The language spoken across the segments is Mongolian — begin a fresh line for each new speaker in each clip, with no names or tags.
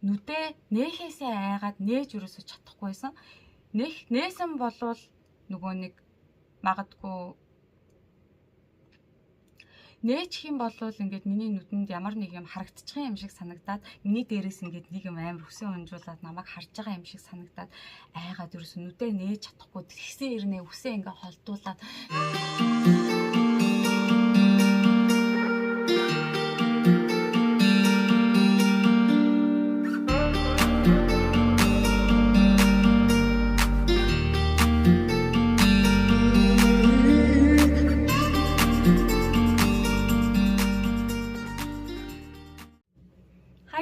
нүдээ нээхээсээ айгаад нээж өрөөсө чадахгүйсэн. Нээсэн болвол нөгөө нэг магадгүй нээчих юм бол ингээд миний нүдэнд ямар нэг юм харагдчих юм шиг санагдаад миний дээрээс ингээд нэг юм амар хүсэн унжуулаад намайг харж байгаа юм шиг санагдаад айгаад ерөөсө нүдээ нээж чадахгүй тэгсэн ирнэ хүсээ ингээд холдуулаад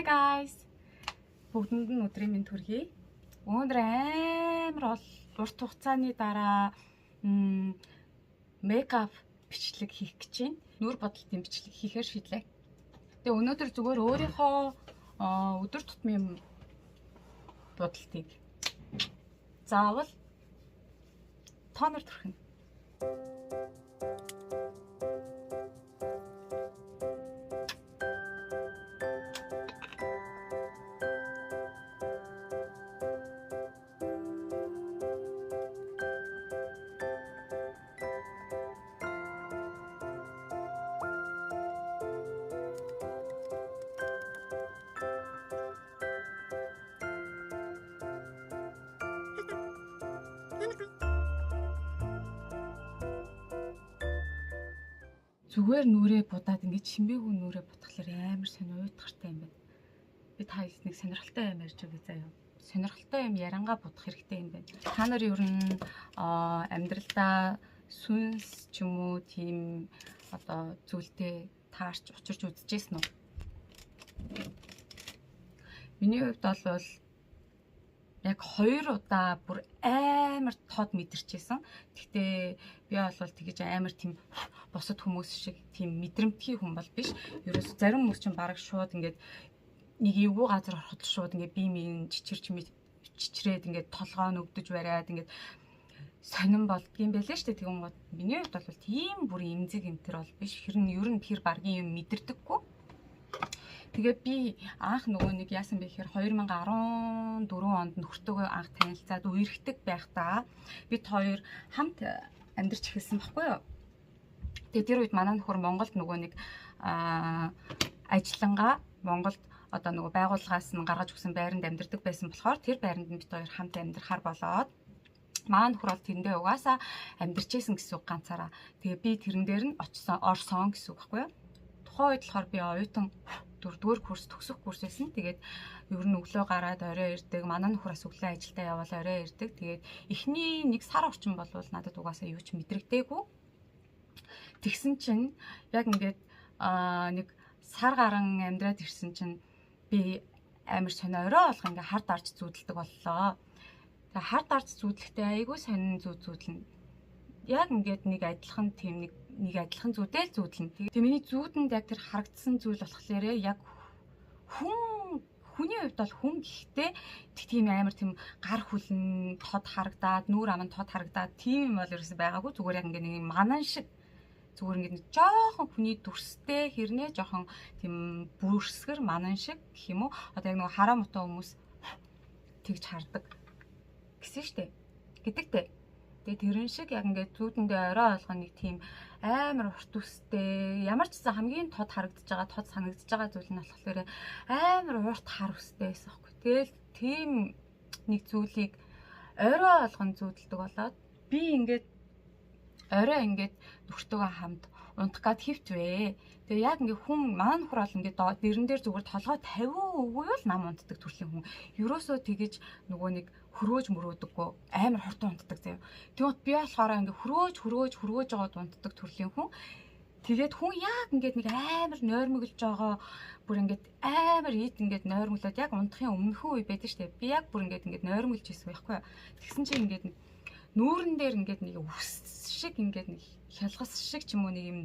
Hi guys. Бүгдэнд нь өдрийн мэнд хүргэе. Өнөөдөр амар урт хугацааны дараа мейкап бичлэг хийх гэж байна. Нүур бодлтын бичлэг хийхээр шийдлээ. Тэгээ өнөөдөр зүгээр өөрийнхөө өдөр тутмын бодлтыг заавал тонор төрхнө. Зүгээр нүрээ будаад ингэж шимээгүй нүрээ будахлаар амар сонио уйтгартай юм байна. Би та нэг сонирхолтой юм ярьж өгье заяа. Сонирхолтой юм ярангаа будах хэрэгтэй юм байна. Та нар ер нь амьдралдаа сүнс ч юм уу тийм одоо зүйлтэй таарч учирч үзчихсэн үү? Миний хувьд бол яг 2 удаа бүр амар тод мэдэрчээсэн. Гэхдээ би бол тэгэж амар тийм босод хүмүүс шиг тийм мэдрэмтгий хүн бол биш. Ерөөс зарим хүмүүс чинь бараг шууд ингээд нэг эвгүй газар ороход шууд ингээд бие минь чичрээд ингээд толгоо нөгдөж бариад ингээд сонирн болдгийм байлээ шүү дээ. Тэгэн гот миний хувьд бол тийм бүр эмзэг эмтэр бол биш. Хэрэн ер нь тэр баргийн юм мэдэрдэггүй. Тэгээ би анх нөгөө нэг яасан бэ гэхээр 2014 онд нөхөртөөгөө анх танилцаад үерхдэг байхдаа бид хоёр хамт амьдарч эхэлсэн баггүй юу. Тэгээ тэр үед манай нөхөр Монголд нөгөө нэг ажиллангаа Монголд одоо нөгөө байгууллагаас нь гаргаж өгсөн байранд амьдардаг байсан болохоор тэр байранд бид хоёр хамт амьдрахаар болоод манай нөхөр бол тэрэндээ угаасаа амьдарч исэн гэсэн үг ганцаараа. Тэгээ би тэрэн дээр нь очсон орсон гэсэн үг баггүй юу. Тухайн үед болохоор би оюутан 4-р курс төгсөх курс байсан. Тэгээд ер нь өглөө гараад орой ирдэг. Манай нөхрөөс өглөө ажилдаа явбал орой ирдэг. Тэгээд эхний 1 сар орчим болвол надад угаасаа юу ч мэдрэгдээгүй. Тэгсэн чинь яг ингээд нэг сар гарan амьдраад ирсэн чинь би амар сонио орой болго ингээд хард арж зүүдэлдэг боллоо. Тэгээд хард арж зүүдлэхдээ айгүй сонин зүүдлэн. Яг ингээд нэг адилхан тийм нэг адилхан зүйдэл зүүдлэн. Тэгээ миний зүүдэнд яг тэр харагдсан зүйл болохоор яг хүний хувьд бол хүн гэхдээ тийм амар тийм гар хүлэн тод харагдаад нүүр аман тод харагдаад тийм юм бол ерөөсөй байгаагүй. Зүгээр яг ингээд нэг манан шиг зүгээр ингээд жоохон хүний дүрстэй хэрнээ жоохон тийм бүрсгэр манан шиг гэх юм уу. Одоо яг нэг хараа мутаа хүмүүс тэгж хардаг гэсэн штэ гэдэгтэй. Тэгээ тэрэн шиг яг ингээд зүүдэндээ орой олгоо нэг тийм амар урт үстэй ямар ч гэсэн хамгийн тод харагдаж байгаа тод санагдаж байгаа зүйл нь болохоор амар урт хар үстэй байсан байхгүй. Тэгэл тийм нэг зүйлийг орой олгон зүүдэлдэг болоод би ингээд орой ингээд нөхөртөөгөө хамт унтах гад хөвтвэ. Тэгээ яг ингээд хүн маань нөхөр бол ингээд дэрэн дээр зүгээр толгой 50 өгөө л нам унтдаг төрлийн хүн. Ерөөсөө тэгэж нөгөө нэг хөрөөж мөрөөдөггүй амар хурдан унтдаг заяа. Тэгвэл би болохоор ингээд хөрөөж жоод унтдаг төрлийн хүн. Тэгээд хүн яг ингээд нэг амар нойрмоглож байгаа бүр ингээд амар ид ингээд нойрмоглоод яг унтахын өмнөхөн үе байдаг штэ. Би яг бүр ингээд нойрмоглож ирсэн байхгүй. Тэгсэн чинь ингээд нүүрэн дээр ингээд нэг үс шиг ингээд нэг хялгас шиг ч юм уу нэг юм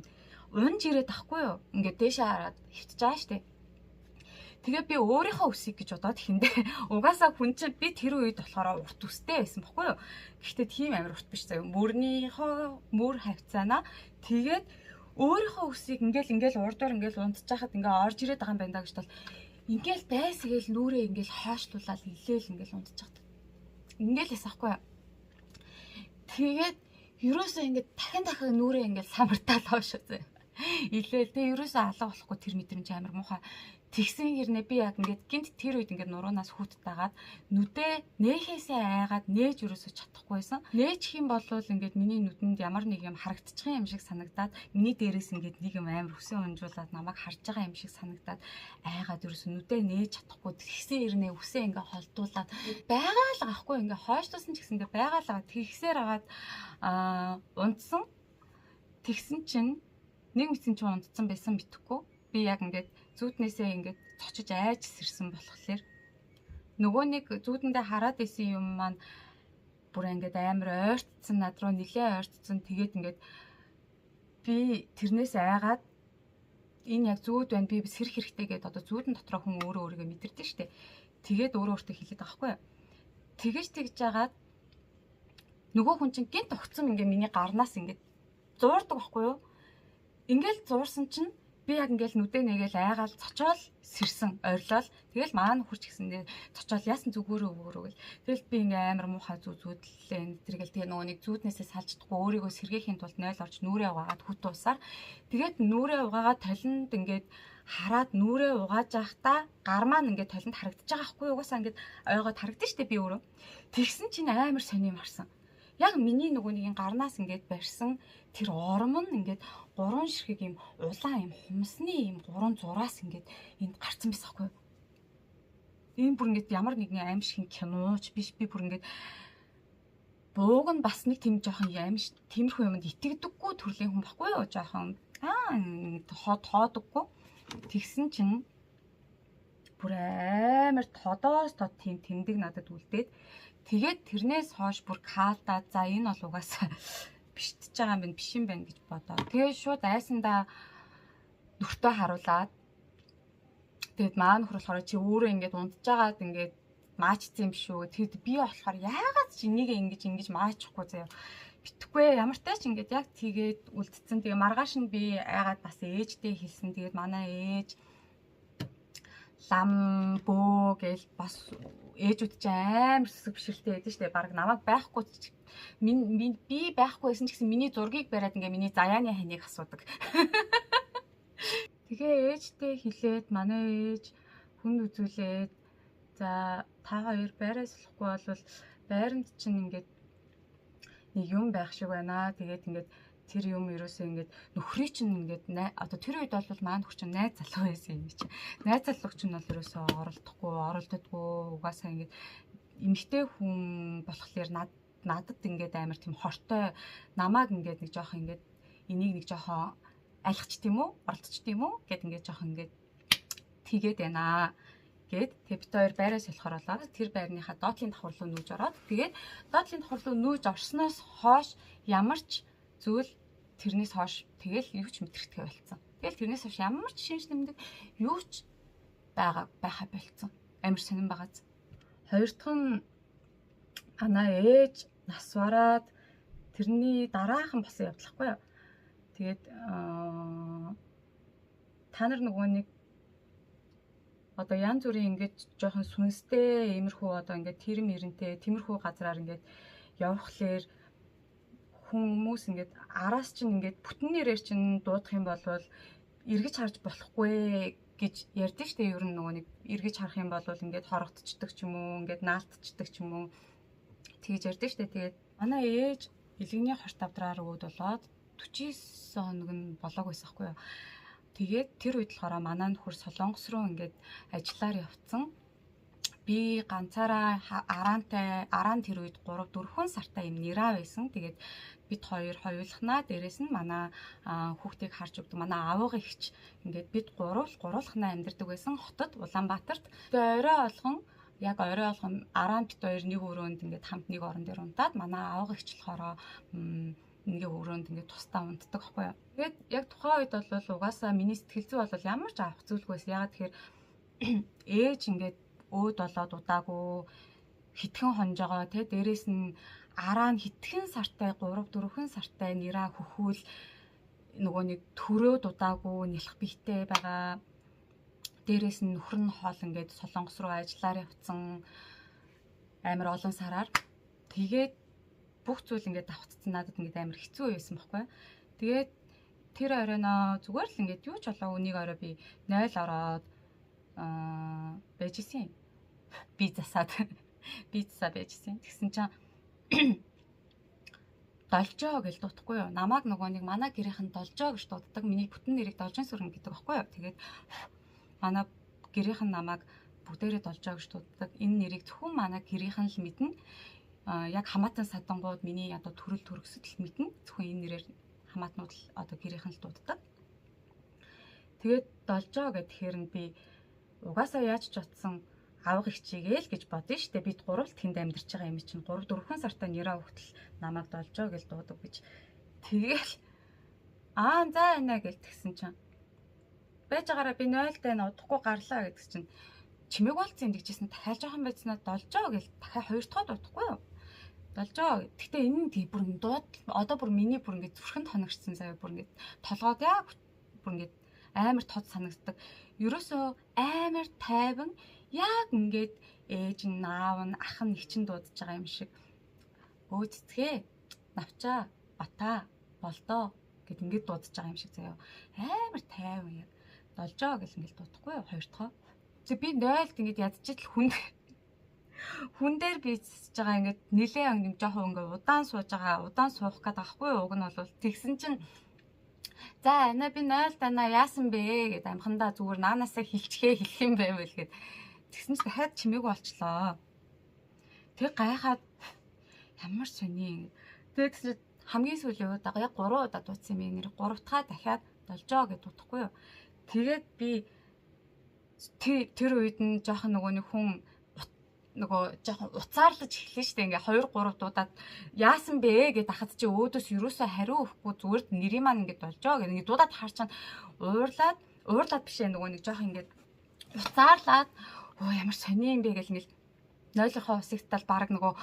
унж ирээд тахгүй юу. Ингээд дээшээ хараад хөвтөж байгаа штэ. Тэгээ би өөрийнхөө үсийг гэж бодоод ихэндээ угаасаа хүн чинь би тэр үед болохоор урт үстэй байсан баггүй юу. Гэхдээ тийм амар урт биш заяа. Мөр хавцаана. Тэгээд өөрийнхөө үсийг ингээл урдуур ингээл унтж байхад ингээ орж ирээд байгаа юм байна да гэж бол Ингээл дайсгээл нүрээ ингээл хойшлуулаад илээл ингээл унтчихдаг. Ингээл ясахгүй юу. Тэгээд ерөөсөө ингээд дахин нүрээ ингээд самартаал хоошоо зэ. Илээл тэг ерөөсөө алга болохгүй тэр мэдрэмж амар муухай. Тэгсэн хэрнээ би яг ингээд гинт тэр үед ингээд нуруунаас хүүтэд дагаад нүдээ нээхээсээ айгаад нээж ерөөсөө чадахгүйсэн. Нээчих юм бол ингээд миний нүдэнд ямар нэг юм харагдчих юм шиг санагдаад миний дээрээс ингээд нэг юм амар хүсэн унжуулаад намайг харж байгаа юм шиг санагдаад айгаад ерөөсөө нүдээ нээж чадахгүй. Тэгсэн хэрнээ үсээ ингээд холдуулаад байгаа л гахгүй ингээд хойшлуулсан ч гэсэн ингээд байгаа л байгаа. Тэгсээр агаад унтсан. Тэгсэн чинь нэг мэдсэн чинь унтсан байсан битггүй. Би яг ингээд зүүднээсээ ингээд цочиж айж сэрсэн болохоор нөгөө нэг зүүдэндээ хараад исэн юм маань бүр ингээд амар ойртсон, над руу нилээ ойртсон. Тэгээд ингээд би тэрнээс айгаад энэ яг зүүд байна, би сэрэх хэрэгтэй гэдээ одоо зүүдэн дотроо хүн өөрөө өөрийгөө мэдэрдэг штеп. Тэгээд өөрөө өөртөө хэлээд байгаа хгүй юу. Тэгэж жагаад нөгөө хүн чинь гинт огцсон ингээд миний гарнаас ингээд зуурдаг байхгүй юу. Ингээл зуурсан чинь би яг ингээл нүдэ нэгээл айгаал цочоол сэрсэн ойрлол. Тэгэл маань хурч гисэндээ цочоол яасан зүгөөрөө гэл. Тэгэл би ингээ амар муухай зүүдлээ. Тэргээл тэгээ нөгөө нэг зүүднээсээ салждахгүй өөрийгөө сэргээхийн тулд 0 орж нүрээ угаагаад хүт уусаар. Тэгээд нүрээ угаагаад толинд ингээд хараад нүрээ угааж явахдаа гар маань ингээд толинд харагдаж байгаа хгүй угаасаа ингээд ойгоод харагдаж штэ би өөрөө. Тэгсэн чинь амар сони юм харсан. Яг миний нөгөө нэг гарнаас ингээд барьсан тэр ором нь ингээд 3 ширхэг юм улаан юм хумсны юм 3 зураас ингээд энд гарцсан байсан хгүй. Энэ бүр ингээд ямар нэгэн аим шиг киноч биш, би бүр ингээд бууг нь бас нэг тийм жоохон аим тиймэрхүү юмд итгэдэггүй төрлийн хүн баггүй юу, жоохон тоодоггүй. Тэгсэн чинь бүр амар тодоос тод тийм тэмдэг надад үлдээд тэгээд тэрнээс хойш бүр каалдаад за энэ бол угаасаа биштэж байгаа юм биш юм байна гэж бодоо. Тэгээд шууд айсандаа нүртөө харуулад тэгээд маань хурлахаар чи өөрөө ингээд унтжгаад ингээд маачсан юм шүү. Тэгэд би болохоор яагаад ч энийгээ ингэж маачихгүй заяа. Битгэхгүй ямар ч тач ингээд яг тэгээд үлдсэн. Тэгээ маргааш нь би айгаад бас ээжтэй хэлсэн. Тэгээд манай ээж лам бөө гэл бас ээжүүд ч амар сүсэг бишэлтэй байдаг штэ. Бараг намайг байхгүй би байхгүй байсан ч гэсэн миний зургийг бариад ингээ миний заяаны ханыг асуудаг. Тэгээ ээжтэй хэлээд манай ээж хүн үзүүлээд за та хоёр байраа солихгүй бол байранд чинь ингээд нэг юм байх шиг байна. Тэгээд ингээд тэр юм ерөөсөө ингээд нөхрий чинь ингээд одоо тэр үед бол маань хүч чинь найз залуу байсан юм чи. Найз залууч нь бол ерөөсөө оролддоггүй угаасаа ингээд эмэгтэй хүн болохоор надад ингээд амар тийм хортой намааг ингээд нэг жоохон ингээд энийг нэг жоохон айлхч тийм үү оролдож тийм үү гэд ингээд жоохон ингээд тэгээд байна гэд тэг бит хоёр байраа солихоор болоод тэр байрныхаа доотлын давхар руу нүүж ороод тэгээд доотлын давхар руу нүүж орсноос хойш ямар ч зүйл тэрнээс хойш тэгэл юу ч мэдрэхтэй болсон. Тэгэл тэрнээс хойш ямар ч шинж тэмдэг юу ч байхаа болцсон. Амар сонирн байгааз. Хоёр дахь нь манай ээж нас бараад тэрний дараахан болсон явдлахгүй юу. Тэгээд та нар нөгөө нэг одоо янз бүрийн ингээд жоохон сүнстэй иймэрхүү одоо ингээд тэрэм эрентэй тиймэрхүү газраар ингээд явхлаар хүмүүс ингээд араас чинь ингээд бүтэн нэрээр чинь дуудах юм бол эргэж харж болохгүй гэж ярьдэн штэ. Ер нь нөгөө нэг эргэж харах юм бол ингээд хорогдчихдаг ч юм уу ингээд наалтчдаг ч юм уу тэгж ярьдэн штэ. Тэгээд манай ээж илгэний хорт авдраар өөд болоод 49 хоног нь болоог байсан хгүй юу. Тэгээд тэр үед болохоор манай нөхөр Солонгос руу ингээд ажиллаар явцсан. Би ганцаараа араан тэр үед 3-4 сартай юм нэраа байсан. Тэгээд бид хоёр хоёулахнаа дээрэс нь манай хүүхдийг харж өгдөг. Манай аавга ихч ингээд бид гуруулахнаа амьдардаг байсан хотод Улаанбаатарт. Тэгээд орой олгон араан бит хоёр нэг өрөөнд ингээд хамт нэг орон дээр унтаад манай аавга ихч болохоор ингээ өрөөнд ингээ тусдаа унтдаг байхгүй юу. Тэгээд яг тухайн үед бол угаасаа миний сэтгэл зүй бол ямар ч авах зүйлгүйсэн. Ягаад тэгэхээр ээж ингээд өөд болоод удаагүй хитгэн хонжогоо тэ дээрэс нь араа нь хитгэн сартай 3-4 сартай нэраа хөхүүл нөгөө нэг төрөөд удаагүй нэлэх бийтэй байгаа. Дээрээс нь нөхөр нь хоол ингээд Солонгос руу ажиллаар явцсан амар олон сараар. Тэгээд бүх зүйл ингээд давхцсан надад ингээд амар хэцүү байсан байхгүй. Тэгээд тэр оройноо зүгээр л ингээд юу ч болоо үнийг орой би 0 ороод байжсэн. Би засаад пицца байжсэн. Тэгсэн чинь должоо гэж дуудахгүй юу? Намааг нөгөө нэг манай гэрийнхэн должоо гэж дууддаг. Миний бүтэн нэрийг Должин сүрэн гэдэг байхгүй юу? Тэгээд манай гэрийнхэн намааг бүгдээрээ должоо гэж дууддаг. Энэ нэрийг зөвхөн манай гэрийнхэн л мэднэ. Яг хамаатан садангууд миний одоо төрөл төрөсөд л мэднэ. Зөвхөн энэ нэрээр хамаатнууд л одоо гэрийнхэн л дууддаг. Тэгээд должоо гэхээр нь би угаасаа яаж ч утсан авах хичээгээл гэж бодсон шүү дээ. Бид гурав л тэнд амьдарч байгаа юм чинь 3 4 сартаа нэрээ өгтөл намайг должоо гэж дуудаг гэж. Тэгээл за энэ гэж тэгсэн чинь байж байгаараа би 0 дайна удахгүй гарлаа гэдэг чинь чимээг болцсон юм дэгжсэн дахиад жоохон байцнаа должоо гэж дахиад 2 дахь дуудахгүй юу? Должоо. Гэхдээ энэ нь бүр дууд одоо бүр миний бүр ингэ зүрхэнд хоногчсон заяа бүр ингэ толгойд яг бүр ингэ амар тод санагддаг. Ерөөсөө амар тайван яг ингээд ээж нь аав нь ах нь их чинь дуудаж байгаа юм шиг өөцтгээ навчаа батаа болдоо гэд ингээд дуудаж байгаа юм шиг заяа амар тайван яг должоо гэл ингээд дуудахгүй юу хоёр дахь. Тэг би 0-д ингээд ядчил хүн дээр бийцэж байгаа ингээд нилээ ингээд жоохон ингээд удаан сууж байгаа удаан суух гэдэг аахгүй юу. Уг нь бол тэгсэн чинь за энэ би 0 дана яасан бэ гэд амхандаа зүгээр наанаасаа хилчгээ хэлэх юм байвал гэд тэгсэн чинь дахиад чимээгүй болчлоо. Тэг гайхаад ямар сони. Тэгсэн хамгийн сүүлийн удаа яг 3 удаа дуудсан юм нэр 3 дахь дахиад должоо гэд дуудахгүй юу. Тэгээд би тэр үед нь жоохон нөгөө нэг хүн нөгөө жоохон уцаарлаж эхлэн штэ ингээ 2 3 дуудаад яасан бэ гэд ахад чи өөдөөс юусоо хариу өгөхгүй зүгээр нэрийн маань ингээ должоо гэх ингээ дуудаад харчaan уурлаад бишээ нөгөө нэг жоохон ингээ уцаарлаад ямар сони юм бэ гэл ингээл 0-ийнхоо усыг тал баг нөгөө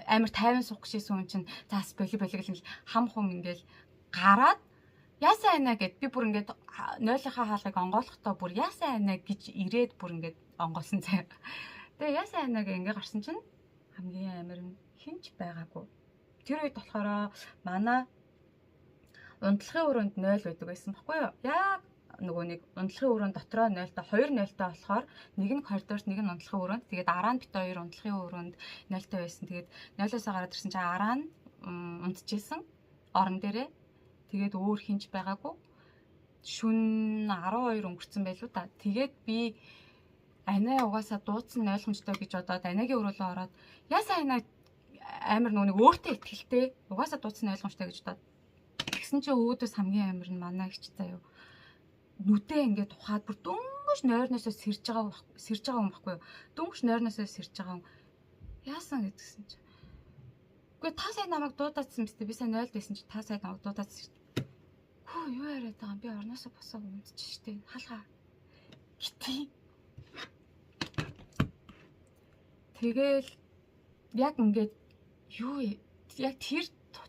амар тайван суух гэжсэн хүн чинь заас боли гэл ингээл хам хум ингээл гараад яасан айна гэд би бүр ингээд 0-ийнхаа хаалгыг онгойлохдоо бүр яасан айна гэж ирээд бүр ингээд онгоолсон цай. Тэгээ яасан айна гэ ингээ гарсан чинь хамгийн амар нь хинч байгаагүй. Тэр үед болохоор манай унтлагын өрөөнд 0 байдаг байсан баггүй юу? Яг нөгөө нэг унтлагын өрөөнд дотроо 0-та 2 0-та болохоор нэг нь коридорт нэг нь унтлагын өрөөнд тэгээд араа нь бит 2 унтлагын өрөөнд 0-та байсан. Тэгээд 0-оос гараад ирсэн чинь араа нь унтчихсэн орон дээрээ. Тэгээд өөр хинч байгаагүй. Шүн 12 өнгөрцөн байлуу та. Тэгээд би анаа угаасаа дуудсан ойлгомжтой гэж бодоод анагийн өрөөлөө ороод яасан анаа амар нөгөө өөртөө ихтэй угаасаа дуудсан ойлгомжтой гэж бодоод тэгсэн чинь өөдөөс хамгийн амар нь манай ихч заяа нүдээ ингээд ухаад бүр дөнгөж нойрноосоо сэрж байгаа юм баггүй юу. Дөнгөж нойрноосоо сэрж байгаа юм. Яасан гэдгсэн чинь. Үгүй та сайн намайг дуудаадсан биз дээ. Би сайн 0 байсан чи та сайн намайг дуудаадсан. Хөө юу яриад байгаа юм би орноосоо босоод унтчих штеп. Хаалгаа. Гитий. Тэгэл яг ингээд юу яг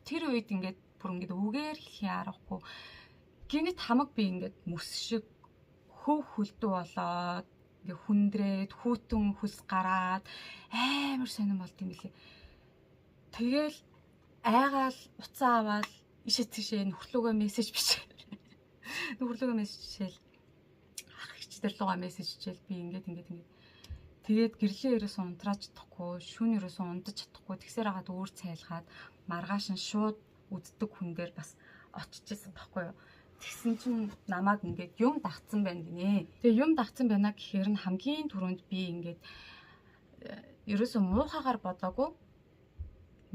тэр үед ингээд бүр ингээд үгээр хэлхий аргагүй гинэт хамаг би ингээд мөс шиг хөв хөлдөө болоод ингээд хүндрээд хүүтэн хүс гараад амар сонирн болд юм билээ. Тэгэл айгаал уцаа аваад ишээ тийшээ нөхрлөгөө мессеж бичээл. Нөхрлөгөө мессеж бичээл. Ах ихчдэр лугаа мессеж бичээл би ингээд тэгээд гэрлээ ерөөсөө унтраач чадахгүй, шүүн ерөөсөө ундаж чадахгүй тэгсээр хагаад өөр цайлгаад маргааш нь шууд үддэг хүн дээр бас очижсэн байхгүй юу. Тэгсэн чинь намайг ингээд юм дагцсан байна гинэ. Тэгээ юм дагцсан байна гэхээр нь хамгийн түрүүнд би ингээд ерөөсөө муухагаар бодоогүй.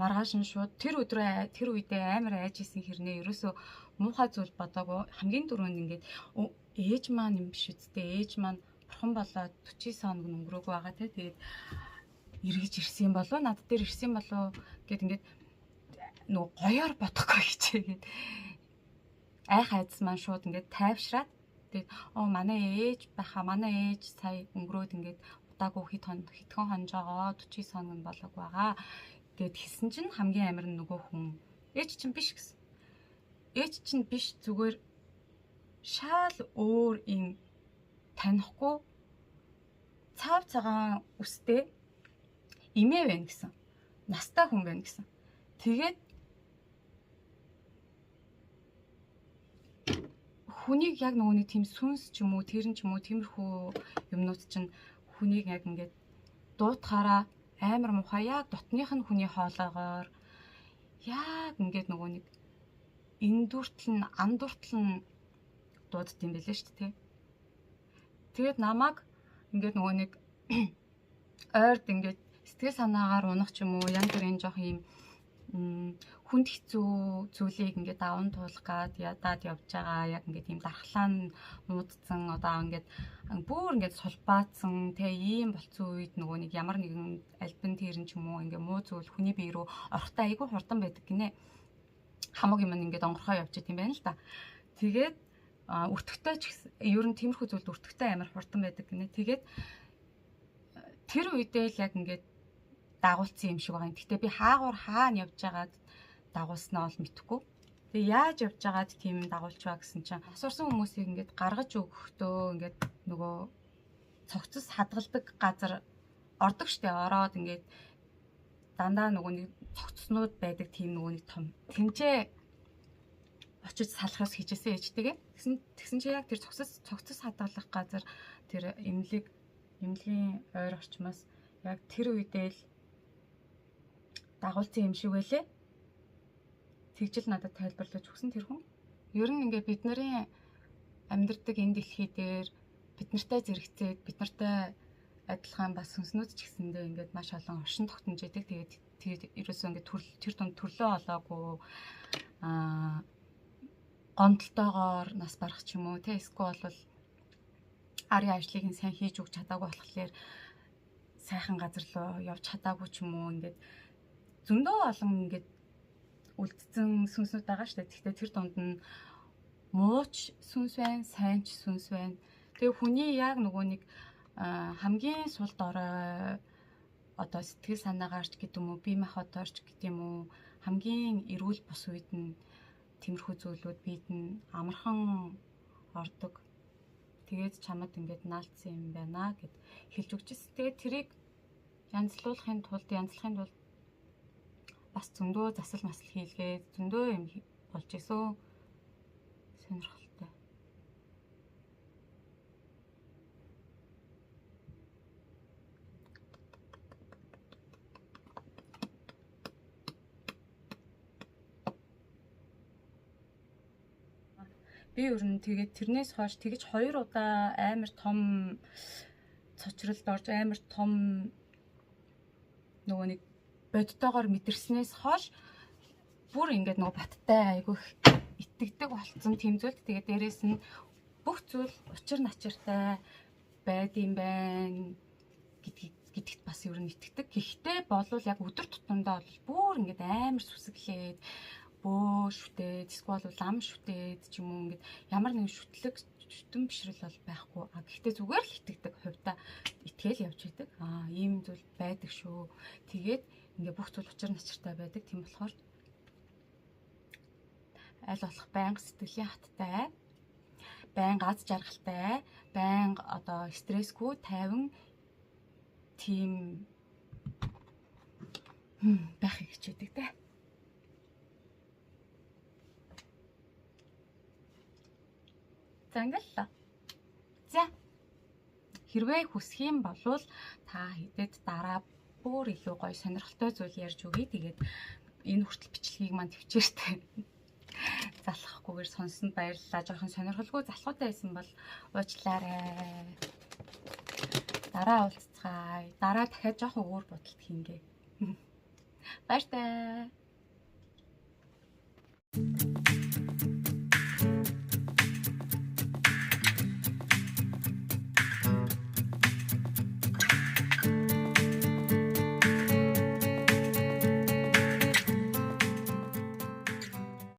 Маргааш нь шууд тэр үедээ амар айжсэн хэрнээ ерөөсөө муухай зүйл бодоогүй. Хамгийн түрүүнд ингээд ээж маань юм биш үсттэй. Ээж маань бурхан болоод 40 хоног өнгөрөөгүй байгаа те. Тэгээд эргэж ирсэн болов над дээр ирсэн болов гэд ингээд нөгөө гоёор бодохгүй хичээгээд айх айдас маань шууд ингээд тайвшраад тэгээд манай ээж сая өнгөрөөд ингээд удаагүй хэдхэн хонжоогоо 40 хоног болоог байгаа гэд хэлсэн чинь хамгийн амар нь нөгөө хүн ээж чинь биш гэсэн. Ээж чинь биш зүгээр шал өөр юм танихгүй цаав цагаан үстэй эмээ байна гэсэн. Настай хүн байна гэсэн. Тэгээд хүнийг яг нөгөөний тийм сүнс ч юм уу, тэрэн ч юм уу, тиймэрхүү юмнууд чинь хүнийг яг ингээд дуутахаараа амар муухай, яг дотных нь хүний хоолоогоор яг ингээд нөгөө нэг эндүртэл нь андууртал нь дуудд юм байлээ шүү дээ. Тэгээд намайг ингээд нөгөө нэг ойрд ингээд сэтгэл санаагаар унах ч юм уу, янз бүрийн жоох юм хүнд хэцүү зүйлийг ингээд даван туулах гад ядаад явж байгаа, яг ингээд ийм дархлаа нь муудсан, одоо ингээд бүр ингээд сулбаацсан тэ ийм болцсон үед нөгөө нэг ямар нэгэн альбан тэрэн ч юм уу ингээд муу зүйл хүний бие рүү орохдоо айгүй хурдан байдаг гинэ. Хамаг юм ингээд онгорхоо явж идэм байна л да. Тэгээд өртөгтэй ч гэсэн ер нь тиймэрхүү зүйлд өртөгтэй амар хурдан байдаг гинэ. Тэгээд тэр үедээ л яг ингээд дагуулсан юм шиг байгаа юм. Гэтэ би хаагуур хаана явж байгаад дагуулснаа бол мэдэхгүй. Тэгээ яаж явж байгаад тийм дагуулчваа гэсэн чинь асуурсан хүмүүсийг ингээд гаргаж өгөхдөө ингээд нөгөө цогцос хадгалдаг газар ордог штэ. Ороод ингээд дандаа нөгөө нэг цогцоснууд байдаг тийм нөгөө нэг том. Тэнцээ очиж салахаас хийжсэн ээжтэйгээ. Тэгсэн чи яг тэр цогцос хадгалах газар тэр эмнэлгийн ойр орчмоос яг тэр үедээ л дагуулсан юм шиг байлээ. Тэгжил надад тайлбарлаж өгсөн тэр хүн. Ер нь ингээд бид нарын амьдардаг энэ дэлхий дээр бид нартай зэрэгцээд бид нартай адилхан бас сүнснүүд ч гэсэндээ ингээд маш олон оршин тогтнож яадаг. Тэгээд ерөөсөө ингээд тэр дунд төрлөө олоогүй гомдолтойгоор нас барах ч юм уу те, эсвэл бол арын ажлыг нь сайн хийж өгч чадаагүй болохоор сайхан газар руу явж чадаагүй ч юм уу, ингээд зөндөө олон ингээд үлдсэн сүнснүүд байгаа шүү дээ. Гэхдээ тэр дунд нь мууч сүнс байна, сайн ч сүнс байна. Тэгээ хүний яг нөгөө нэг хамгийн сул дорой одоо сэтгэл санаагаарч гэдэг юм уу, бие махбодоорч гэдэг юм уу, хамгийн эрүүл бус үед нь тиймэрхүү зүйлүүд бид нь амархан ордог. Тэгээд чамд ингээд наалцсан юм байна гэд хэлж өгчээсэн. Тэгээд тэрийг янзлуулахын тулд бас зөндөө засал масал хийлгээд зөндөө юм болж исэн. Сонирхолтой. Би ер нь тэгээд тэрнээс хойш тэгж 2 удаа амар том цочролд орж амар том нөгөө нэг бодтойгоор мэдэрснээс хойш бүр ингээд нөгөө баттай айгүй итгэдэг болцсон тийм зүйл. Тэгээд дээрэс нь бүх зүйл учир начиртай байд юм байна гэдэгт бас ер нь итгэдэг. Гэхдээ болвол яг өдөр тутамдаа бол бүр ингээд амар сүсэглээд бөө шүтээд, эсвэл лам шүтээд ч юм уу, ингээд ямар нэгэн шүтэн бишрэл бол байхгүй. Гэхдээ зүгээр л итгэдэг, хувьдаа итгэл явж байдаг. Ийм зүйл байдаг шүү. Тэгээд ингээ бүх зүйл учир начиртай байдаг. Тийм болохоор аль болох байнга сэтгэлийн хаттай, байнга аз жаргалтай, байнга одоо стрессгүй, тайван тийм байхыг хичээдэг те. За ингээл. За хэрвээ хүсэх юм бол та хэдэд дараа бүр илүү гоё сонирхолтой зүйл ярьж өгье. Тэгээд энэ хүртэл бичлэгийг маань төвчээртэй залхахгүйгээр сонссонд баярлалаа. Жоохон сонирхолгүй залхуутай байсан бол уучлаарай. Дараа уулзцгаая. Дараа дахиад жоохон өөр бодолт хийнгээ. Баяртай.